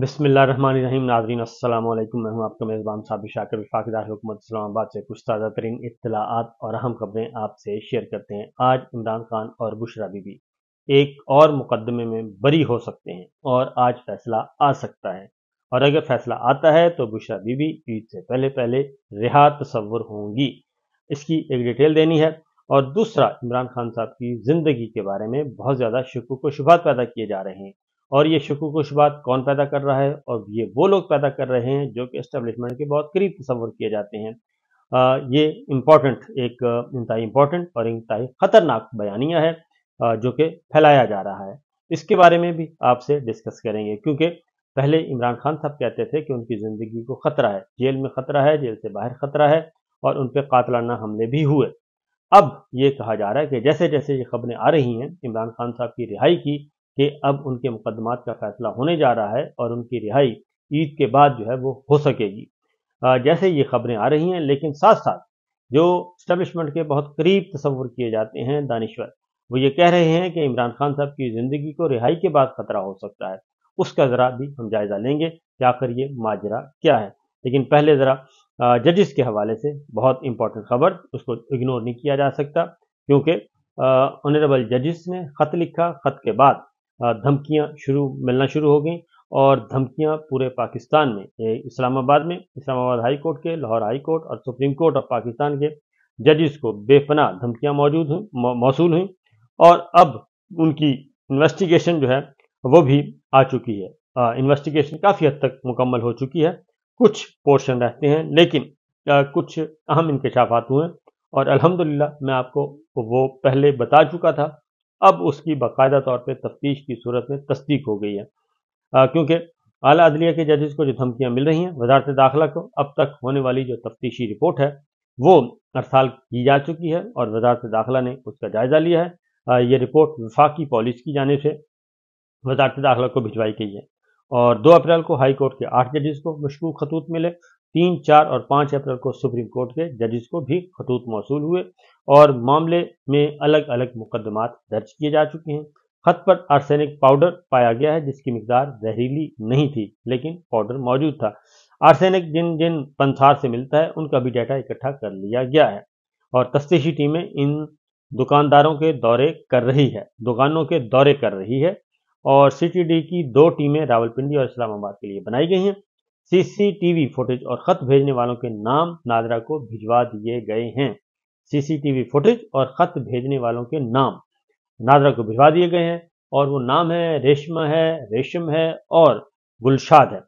बिस्मिल्लाहिर्रहमानिर्रहीम। नाज़रीन अस्सलाम वालेकुम। मैं हूं आपका मेज़बान साबिर शाकिर वफाक़दार हुकूमत इस्लामाबाद से कुछ ताज़ा तरीन इत्तलाआत और अहम खबरें आपसे शेयर करते हैं। आज इमरान खान और बुशरा बीबी एक और मुकदमे में बरी हो सकते हैं और आज फैसला आ सकता है, और अगर फैसला आता है तो बुशरा बीबी ईद से पहले पहले रिहा तस्वुर होंगी। इसकी एक डिटेल देनी है। और दूसरा, इमरान खान साहब की ज़िंदगी के बारे में बहुत ज़्यादा शुकूक व शुबहात पैदा किए जा रहे हैं, और ये शुकूक व शुबहात कौन पैदा कर रहा है, और ये वो लोग पैदा कर रहे हैं जो कि एस्टेब्लिशमेंट के बहुत करीब तस्वुर किए जाते हैं। ये इम्पॉर्टेंट एक इंतहाई इम्पॉर्टेंट और इंतहाई ख़तरनाक बयानिया है जो कि फैलाया जा रहा है। इसके बारे में भी आपसे डिस्कस करेंगे, क्योंकि पहले इमरान खान साहब कहते थे कि उनकी ज़िंदगी को ख़तरा है, जेल में ख़तरा है, जेल से बाहर ख़तरा है, और उन पर कातलाना हमले भी हुए। अब ये कहा जा रहा है कि जैसे जैसे ये खबरें आ रही हैं इमरान खान साहब की रिहाई की, कि अब उनके मुकदमात का फैसला होने जा रहा है और उनकी रिहाई ईद के बाद जो है वो हो सकेगी। जैसे ये खबरें आ रही हैं, लेकिन साथ साथ जो स्टैब्लिशमेंट के बहुत करीब तस्वुर किए जाते हैं दानिश्वर, वो ये कह रहे हैं कि इमरान खान साहब की ज़िंदगी को रिहाई के बाद खतरा हो सकता है। उसका ज़रा भी हम जायज़ा लेंगे कि आखिर ये माजरा क्या है। लेकिन पहले ज़रा जजिस के हवाले से बहुत इंपॉर्टेंट खबर, उसको इग्नोर नहीं किया जा सकता, क्योंकि ऑनरेबल जजिस ने ख़त लिखा। ख़त के बाद धमकियां मिलना शुरू हो गई, और धमकियां पूरे पाकिस्तान में, इस्लामाबाद हाई कोर्ट के, लाहौर हाई कोर्ट और सुप्रीम कोर्ट ऑफ पाकिस्तान के जजिस को बेपनाह धमकियां मौसूल हुई। और अब उनकी इन्वेस्टिगेशन जो है वो भी आ चुकी है। इन्वेस्टिगेशन काफ़ी हद तक मुकम्मल हो चुकी है। कुछ पोर्शन रहते हैं, लेकिन कुछ अहम इंकशाफात हुए, और अल्हम्दुलिल्लाह मैं आपको वो पहले बता चुका था। अब उसकी बाकायदा तौर पे तफ्तीश की सूरत में तस्दीक हो गई है, क्योंकि आला अदलिया के जजेस को जो धमकियां मिल रही हैं, वजारत दाखिला को अब तक होने वाली जो तफ्तीशी रिपोर्ट है वो अरसाल की जा चुकी है, और वजारत दाखिला ने उसका जायज़ा लिया है। ये रिपोर्ट वफाकी पॉलिस की जानिब से वजारत दाखिला को भिजवाई गई है, और 2 अप्रैल को हाई कोर्ट के 8 जजेस को मशकूक खतूत मिले। 3, 4 और 5 अप्रैल को सुप्रीम कोर्ट के जजेस को भी खतूत मौसूल हुए, और मामले में अलग अलग मुकदमात दर्ज किए जा चुके हैं। खत पर आर्सेनिक पाउडर पाया गया है, जिसकी मिकदार जहरीली नहीं थी, लेकिन पाउडर मौजूद था। आर्सेनिक जिन जिन पंसार से मिलता है उनका भी डाटा इकट्ठा कर लिया गया है, और तफ्तीशी टीमें इन दुकानदारों के दौरे कर रही है, दुकानों के दौरे कर रही है। और सीटीडी की 2 टीमें रावलपिंडी और इस्लामाबाद के लिए बनाई गई हैं। सीसीटीवी फुटेज और खत भेजने वालों के नाम नादरा को भिजवा दिए गए हैं। सीसीटीवी फुटेज और खत भेजने वालों के नाम नादरा को भिजवा दिए गए हैं, और वो नाम है रेशम है और गुलशाद है।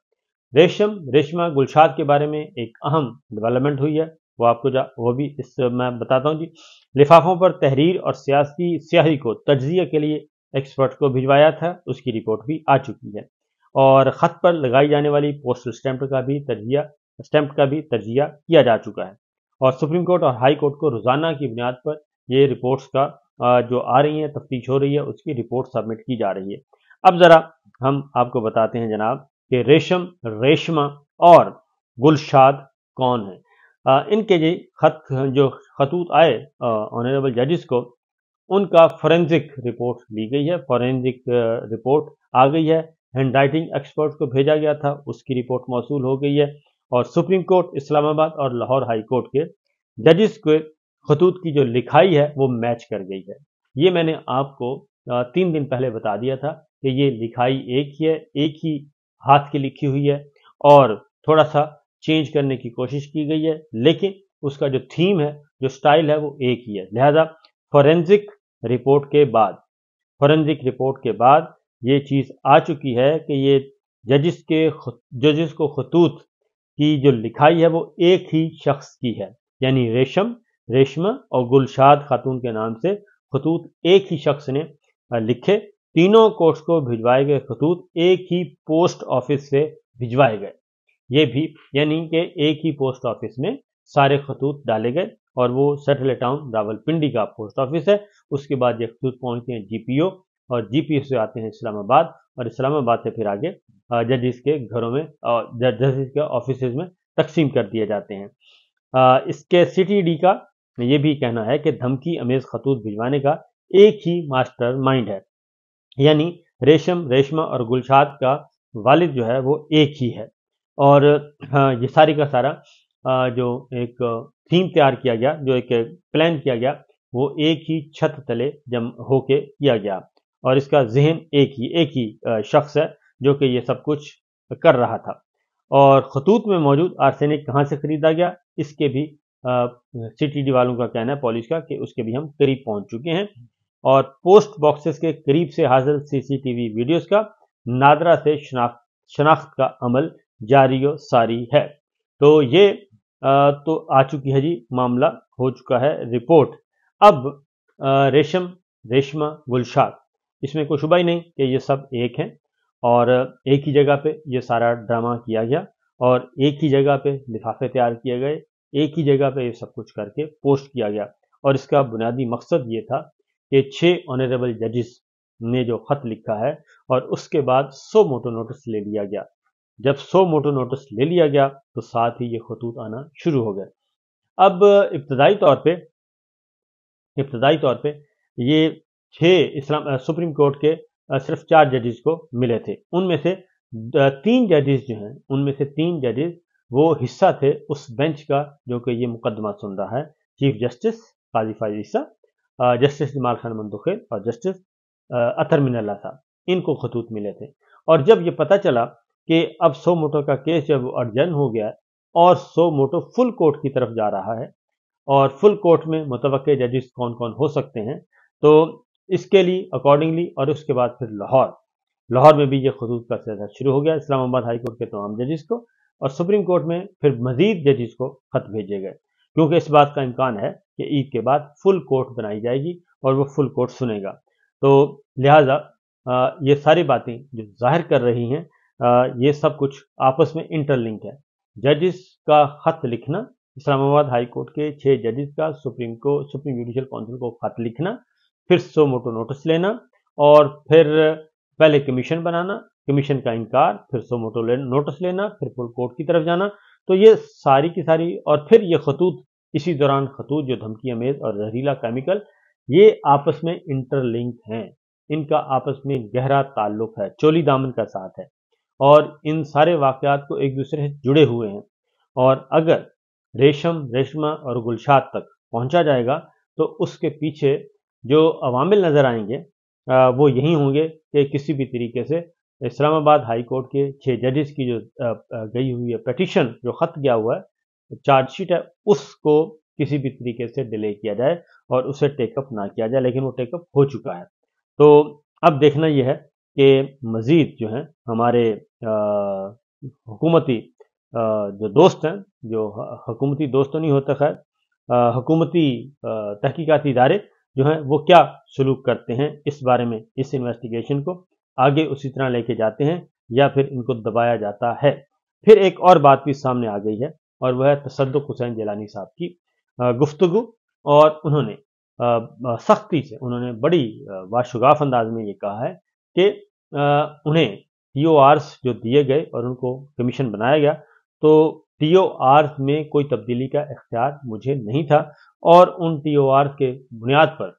रेशमा गुलशाद के बारे में एक अहम डेवलपमेंट हुई है, वो भी मैं बताता हूँ जी। लिफाफों पर तहरीर और सियासी स्याही को तज्जिया के लिए एक्सपर्ट को भिजवाया था, उसकी रिपोर्ट भी आ चुकी है। और ख़त पर लगाई जाने वाली पोस्टल स्टैंप का भी तज्जिया किया जा चुका है, और सुप्रीम कोर्ट और हाई कोर्ट को रोज़ाना की बुनियाद पर ये रिपोर्ट्स का जो आ रही है, तफ्तीश हो रही है, उसकी रिपोर्ट सबमिट की जा रही है। अब ज़रा हम आपको बताते हैं जनाब कि रेशमा और गुलशाद कौन है। इनके जो खतूत आए ऑनरेबल जजिस को, उनका फॉरेंसिक रिपोर्ट ली गई है। फॉरेंसिक रिपोर्ट आ गई है, हैंड राइटिंग एक्सपर्ट को भेजा गया था, उसकी रिपोर्ट मौसूल हो गई है, और सुप्रीम कोर्ट, इस्लामाबाद और लाहौर हाई कोर्ट के जजिस के खतूत की जो लिखाई है वो मैच कर गई है। ये मैंने आपको 3 दिन पहले बता दिया था कि ये लिखाई एक ही है, एक ही हाथ की लिखी हुई है, और थोड़ा सा चेंज करने की कोशिश की गई है, लेकिन उसका जो थीम है, जो स्टाइल है, वो एक ही है। लिहाजा फॉरेंसिक रिपोर्ट के बाद ये चीज़ आ चुकी है कि ये जजिस को खतूत की जो लिखाई है वो एक ही शख्स की है, यानी रेशमा और गुलशाद खातून के नाम से खतूत एक ही शख्स ने लिखे। तीनों कोर्ट्स को भिजवाए गए खतूत एक ही पोस्ट ऑफिस से भिजवाए गए, ये भी यानी कि एक ही पोस्ट ऑफिस में सारे खतूत डाले गए, और वो सैटेलाइट टाउन रावलपिंडी का पोस्ट ऑफिस है। उसके बाद ये खतूत पहुंचते हैं जीपीओ, और जीपीओ से आते हैं इस्लामाबाद, और इस्लामाबाद से फिर आगे जजिस के घरों में और जजिस के ऑफिस में तकसीम कर दिए जाते हैं। इसके सीटीडी का ये भी कहना है कि धमकी अमेज खतूत भिजवाने का एक ही मास्टर माइंड है, यानी रेशमा और गुलशाद का वालिद जो है वो एक ही है। और ये सारी का सारा जो एक थीम तैयार किया गया, जो एक प्लान किया गया, वो एक ही छत तले जम होके किया गया। और इसका ज़हन एक ही शख्स है जो कि ये सब कुछ कर रहा था। और खतूत में मौजूद आर्सेनिक कहाँ से खरीदा गया, इसके भी सीटीडी वालों का कहना है, पुलिस का, कि उसके भी हम करीब पहुंच चुके हैं। और पोस्ट बॉक्सेस के करीब से हासिल सीसीटीवी वीडियोस का नादरा से शनाख्त का अमल जारी व सारी है। तो ये तो आ चुकी है जी, मामला हो चुका है रिपोर्ट। अब रेशमा गुलशाद, इसमें कोई शुबा ही नहीं कि ये सब एक हैं और एक ही जगह पे ये सारा ड्रामा किया गया और एक ही जगह पे लिफाफे तैयार किए गए, एक ही जगह पे ये सब कुछ करके पोस्ट किया गया। और इसका बुनियादी मकसद ये था कि 6 ऑनरेबल जजेस ने जो खत लिखा है और उसके बाद 100 मोटो नोटिस ले लिया गया। जब 100 मोटो नोटिस ले लिया गया तो साथ ही ये खतूत आना शुरू हो गए। अब इब्तदाई तौर पे ये 6 सुप्रीम कोर्ट के सिर्फ 4 जजेस को मिले थे। उनमें से 3 जजेस जो हैं, उनमें से 3 जजेस वो हिस्सा थे उस बेंच का जो कि ये मुकदमा सुन रहा है। चीफ जस्टिस काजी फाइज ईसा, जस्टिस जमाल खान मंदोखेल और जस्टिस अतर मिनल्ला साहब, इनको खतूत मिले थे। और जब ये पता चला कि अब 100 मोटो का केस जब अर्जन हो गया और 100 मोटो फुल कोर्ट की तरफ जा रहा है और फुल कोर्ट में मुतवक्के जजेस कौन कौन हो सकते हैं, तो इसके लिए अकॉर्डिंगली और उसके बाद फिर लाहौर में भी ये खतूत का सिलसिला शुरू हो गया इस्लामाबाद हाई कोर्ट के तमाम जजेस को, और सुप्रीम कोर्ट में फिर मजीद जजेस को खत भेजे गए, क्योंकि इस बात का इम्कान है कि ईद के बाद फुल कोर्ट बनाई जाएगी और वो फुल कोर्ट सुनेगा। तो लिहाजा ये सारी बातें जो जाहिर कर रही हैं, ये सब कुछ आपस में इंटरलिंक है। जजेस का खत लिखना, इस्लामाबाद हाई कोर्ट के 6 जजेस का सुप्रीम जुडिशल काउंसिल को खत लिखना, फिर 100 मोटो नोटिस लेना और फिर पहले कमीशन बनाना, कमीशन का इनकार, फिर 100 मोटो नोटिस लेना, फिर फुल कोर्ट की तरफ जाना। तो ये सारी की सारी, और फिर ये खतूत, इसी दौरान खतूत जो धमकी अमेज और जहरीला केमिकल, ये आपस में इंटरलिंक हैं, इनका आपस में गहरा ताल्लुक है, चोली दामन का साथ है और इन सारे वाकयात को एक दूसरे से जुड़े हुए हैं। और अगर रेशमा और गुलशाद तक पहुंचा जाएगा तो उसके पीछे जो अवामिल नज़र आएंगे वो यही होंगे कि किसी भी तरीके से इस्लामाबाद हाई कोर्ट के 6 जजेस की जो गई हुई है पेटिशन, जो खत गया हुआ है, चार्जशीट है, उसको किसी भी तरीके से डिले किया जाए और उसे टेकअप ना किया जाए, लेकिन वो टेकअप हो चुका है। तो अब देखना यह है कि मज़ीद जो है हमारे हुकूमती जो दोस्त हैं, जो हुकूमती दोस्त तो नहीं होता खैर, हुकूमती तहकीकाती इदारे जो हैं वो क्या सलूक करते हैं इस बारे में, इस इन्वेस्टिगेशन को आगे उसी तरह लेके जाते हैं या फिर इनको दबाया जाता है। फिर एक और बात भी सामने आ गई है और वह है तसद्दुक़ हुसैन जिलानी साहब की गुफ्तगू। और उन्होंने सख्ती से, उन्होंने बड़ी वाशुगाफ अंदाज में ये कहा है कि उन्हें टीओआर्स जो दिए गए और उनको कमीशन बनाया गया, तो टीओआर में कोई तब्दीली का इख्तियार मुझे नहीं था और उन टीओआर के बुनियाद पर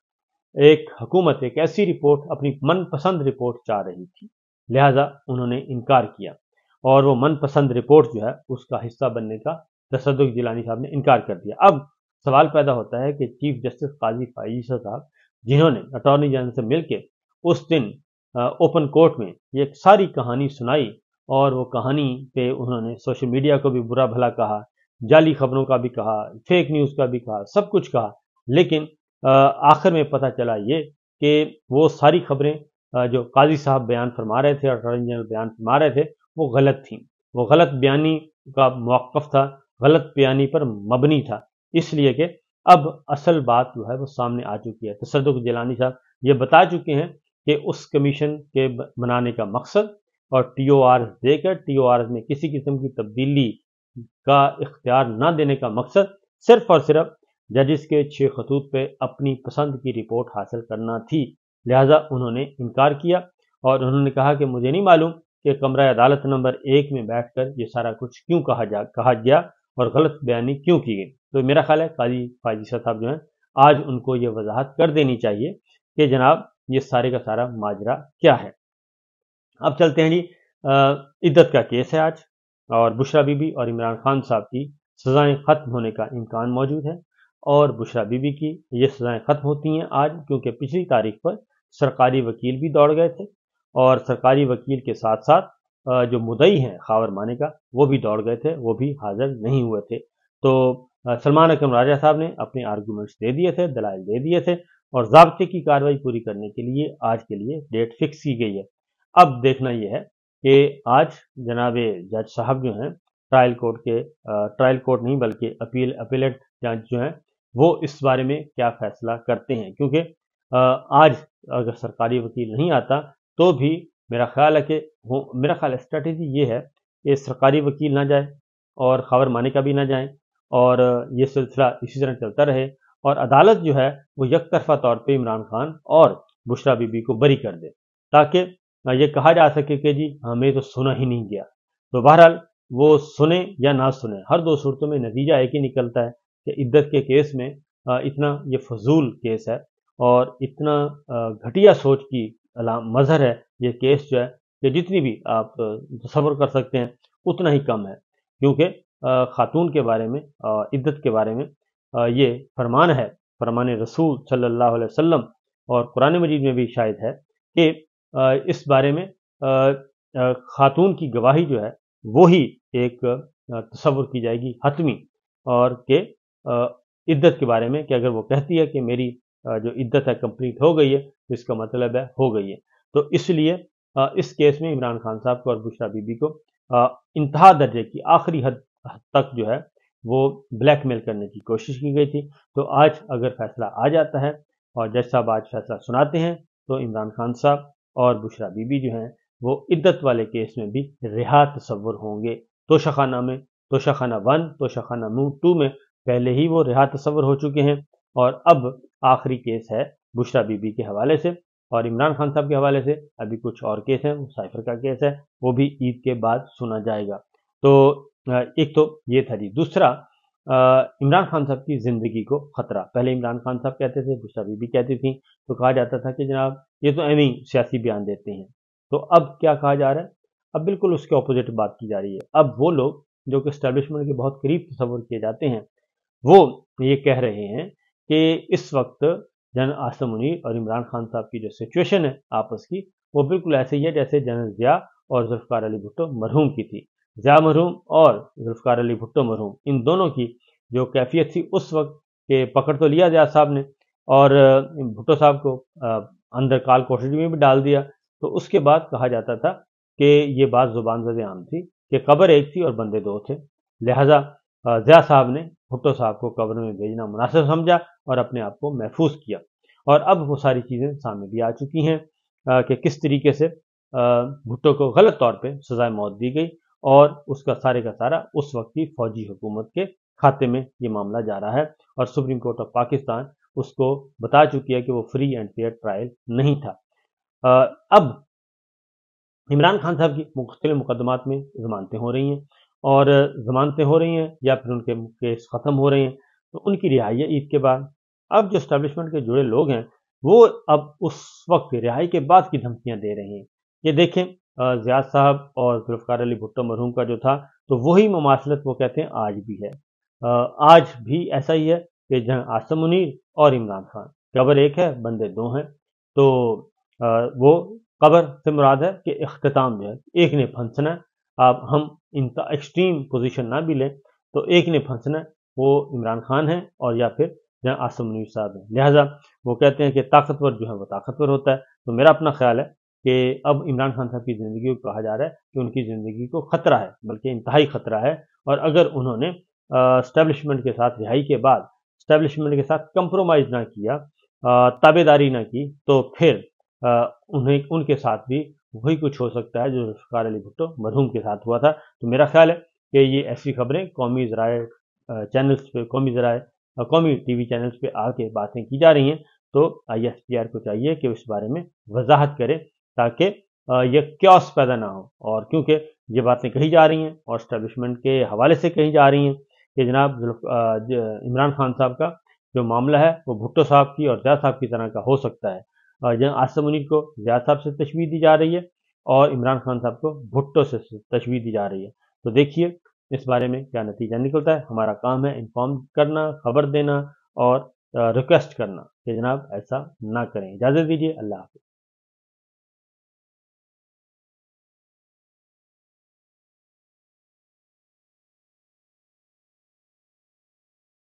एक हुकूमत एक ऐसी रिपोर्ट, अपनी मनपसंद रिपोर्ट चाह रही थी, लिहाजा उन्होंने इनकार किया और वो मनपसंद रिपोर्ट जो है उसका हिस्सा बनने का तसद्दुक़ जिलानी साहब ने इनकार कर दिया। अब सवाल पैदा होता है कि चीफ जस्टिस काजी फाइज ईसा साहब, जिन्होंने अटॉर्नी जनरल से मिलकर उस दिन ओपन कोर्ट में ये सारी कहानी सुनाई और वो कहानी पे उन्होंने सोशल मीडिया को भी बुरा भला कहा, जाली खबरों का भी कहा, फेक न्यूज़ का भी कहा, सब कुछ कहा, लेकिन आखिर में पता चला ये कि वो सारी खबरें जो काजी साहब बयान फरमा रहे थे और अटॉर्नी जनरल बयान फरमा रहे थे, वो गलत थी। वो गलत बयानी का मौक़िफ़ था, गलत बयानी पर मबनी था, इसलिए कि अब असल बात जो है वो सामने आ चुकी है। तसद्दुक़ जिलानी साहब ये बता चुके हैं कि उस कमीशन के बनाने का मकसद और टीओआर देकर टीओआर में किसी किस्म की तब्दीली का इख्तियार न देने का मकसद सिर्फ और सिर्फ जजेस के 6 खतूत पे अपनी पसंद की रिपोर्ट हासिल करना थी। लिहाजा उन्होंने इनकार किया और उन्होंने कहा कि मुझे नहीं मालूम कि कमरा अदालत नंबर 1 में बैठकर ये सारा कुछ क्यों कहा गया और गलत बयानी क्यों की गई। तो मेरा ख्याल है काजी फाइज ईसा साहब जो हैं, आज उनको ये वजाहत कर देनी चाहिए कि जनाब ये सारे का सारा माजरा क्या है। अब चलते हैं जी इद्दत का केस है आज, और बुशरा बीबी और इमरान खान साहब की सज़ाएं ख़त्म होने का इम्कान मौजूद है। और बुशरा बीबी की ये सज़ाएं ख़त्म होती हैं आज, क्योंकि पिछली तारीख पर सरकारी वकील भी दौड़ गए थे, और सरकारी वकील के साथ साथ जो मुद्दई हैं खावर माने का, वो भी दौड़ गए थे, वो भी हाजिर नहीं हुए थे। तो सलमान अकरम राजा साहब ने अपने आर्गूमेंट्स दे दिए थे, दलाइल दे दिए थे, और ज़ाब्ते की कार्रवाई पूरी करने के लिए आज के लिए डेट फिक्स की गई है। अब देखना यह है कि आज जनाब जज साहब जो हैं ट्रायल कोर्ट नहीं बल्कि अपीलेट जज जो हैं, वो इस बारे में क्या फैसला करते हैं, क्योंकि आज अगर सरकारी वकील नहीं आता तो भी मेरा ख्याल है कि मेरा ख्याल स्ट्रेटेजी ये है कि सरकारी वकील ना जाए और खबर माने का भी ना जाए, और ये सिलसिला इसी तरह चलता रहे, और अदालत जो है वो यकतरफा तौर पे इमरान खान और बुशरा बीबी को बरी कर दे, ताकि ये कहा जा सके कि जी हमें तो सुना ही नहीं गया। तो बहरहाल वो सुने या ना सुने, हर दो सूरतों में नतीजा एक ही निकलता है कि इद्दत के केस में इतना ये फजूल केस है और इतना घटिया सोच की मजहर है ये केस जो है, कि जितनी भी आप तसव्वुर कर सकते हैं उतना ही कम है, क्योंकि खातून के बारे में इद्दत के बारे में ये फरमान है, फरमान रसूल सल्लल्लाहु अलैहि वसल्लम, और कुरान मजीद में भी शायद है कि इस बारे में खातून की गवाही जो है वो ही एक तसव्वुर की जाएगी हतमी, और कि इद्दत के बारे में कि अगर वो कहती है कि मेरी जो इद्दत है कंप्लीट हो गई है, तो इसका मतलब है हो गई है। तो इसलिए इस केस में इमरान खान साहब को और बुशरा बीबी को इंतहा दर्जे की आखिरी हद तक जो है वो ब्लैकमेल करने की कोशिश की गई थी। तो आज अगर फैसला आ जाता है और जज साहब आज फैसला सुनाते हैं, तो इमरान खान साहब और बुशरा बीबी जो हैं वो इद्दत वाले केस में भी रिहा तसव्वुर होंगे। तोशाखाना में, तोशाखाना 1, तोशाखाना 2 में पहले ही वो रिहा तसव्वुर हो चुके हैं, और अब आखिरी केस है बुशरा बीबी के हवाले से, और इमरान खान साहब के हवाले से अभी कुछ और केस हैं, साइफर का केस है, वो भी ईद के बाद सुना जाएगा। तो एक तो ये था जी। दूसरा, इमरान खान साहब की ज़िंदगी को ख़तरा। पहले इमरान खान साहब कहते थे, बुशरा बीबी कहती थी, तो कहा जाता था कि जनाब ये तो एवं ही सियासी बयान देते हैं। तो अब क्या कहा जा रहा है? अब बिल्कुल उसके ऑपोजिट बात की जा रही है। अब वो लोग जो कि एस्टेब्लिशमेंट के बहुत करीब तस्वुर किए जाते हैं, वो ये कह रहे हैं कि इस वक्त जनरल आसिम मुनीर और इमरान खान साहब की जो सिचुएशन है आपस की, वो बिल्कुल ऐसे ही है जैसे जनरल ज़िया और जुल्फ़िकार अली भुट्टो मरहूम की थी। ज़िया मरहूम और जुल्फ़िकार अली भुट्टो मरहूम, इन दोनों की जो कैफियत थी उस वक्त के, पकड़ तो लिया ज़िया साहब ने और भुट्टो साहब को अंदर काल कोठरी में भी डाल दिया। तो उसके बाद कहा जाता था कि ये बात ज़ुबान ज़द आम थी कि कब्र एक थी और बंदे दो थे, लिहाजा ज़िया साहब ने भुट्टो साहब को कब्र में भेजना मुनासिब समझा और अपने आप को महफूज किया। और अब वो सारी चीज़ें सामने भी आ चुकी हैं कि किस तरीके से भुट्टो को गलत तौर पे सज़ाए मौत दी गई, और उसका सारे का सारा उस वक्त की फौजी हुकूमत के खाते में ये मामला जा रहा है, और सुप्रीम कोर्ट ऑफ पाकिस्तान उसको बता चुकी है कि वो फ्री एंड फेयर ट्रायल नहीं था। अब इमरान खान साहब की मुख्तलिफ मुकदमात में ज़मानतें हो रही हैं, और ज़मानतें हो रही हैं या फिर उनके केस ख़त्म हो रहे हैं, तो उनकी रिहाई है ईद के बाद। अब जो एस्टेब्लिशमेंट के जुड़े लोग हैं, वो अब उस वक्त रिहाई के बाद की धमकियां दे रहे हैं। ये देखें, ज़ियाद साहब और जुल्फ़िकार अली भुट्टो मरहूम का जो था, तो वही ममासलत वो कहते हैं आज भी है। आज भी ऐसा ही है कि जहाँ आसिम मुनीर और इमरान खान, कब्र एक है बंदे दो हैं। तो वो कब्र से मुराद है कि इख्तिताम जो है, एक ने फंसना है। अब हम इनका एक्सट्रीम पोजीशन ना भी लें, तो एक ने फंसना है, वो इमरान खान है और या फिर जहाँ आसिम मुनीर साहब हैं। लिहाजा वो कहते हैं कि ताकतवर जो है वो ताकतवर होता है। तो मेरा अपना ख्याल है कि अब इमरान खान साहब की ज़िंदगी को कहा जा रहा है कि उनकी ज़िंदगी को ख़तरा है, बल्कि इंतहाई ख़तरा है, और अगर उन्होंने एस्टेब्लिशमेंट के साथ रिहाई के बाद एस्टेब्लिशमेंट के साथ कंप्रोमाइज़ ना किया, ताबेदारी ना की, तो फिर उन्हें उनके साथ भी वही कुछ हो सकता है जो जुल्फ़िकार अली भुट्टो मरहूम के साथ हुआ था। तो मेरा ख्याल है कि ये ऐसी खबरें कौमी ज़राए चैनल्स पे, कौमी टीवी चैनल्स पे आके बातें की जा रही हैं, तो ISPR को चाहिए कि इस बारे में वजाहत करे, ताकि ये क्योस पैदा ना हो। और क्योंकि ये बातें कही जा रही हैं और एस्टेब्लिशमेंट के हवाले से कही जा रही हैं कि जनाब इमरान खान साहब का जो मामला है वो भुट्टो साहब की और ज़िया साहब की तरह का हो सकता है। जहाँ आसिम मुनीर को ज़िया साहब से तशबीह दी जा रही है, اور عمران خان صاحب کو بھٹو سے تشویح دی جا رہی ہے۔ تو دیکھیے اس بارے میں کیا نتیجہ نکلتا ہے۔ ہمارا کام ہے انفارم کرنا، خبر دینا اور ریکویسٹ کرنا کہ جناب ایسا نہ کریں۔ اجازت دیجیے، اللہ حافظ۔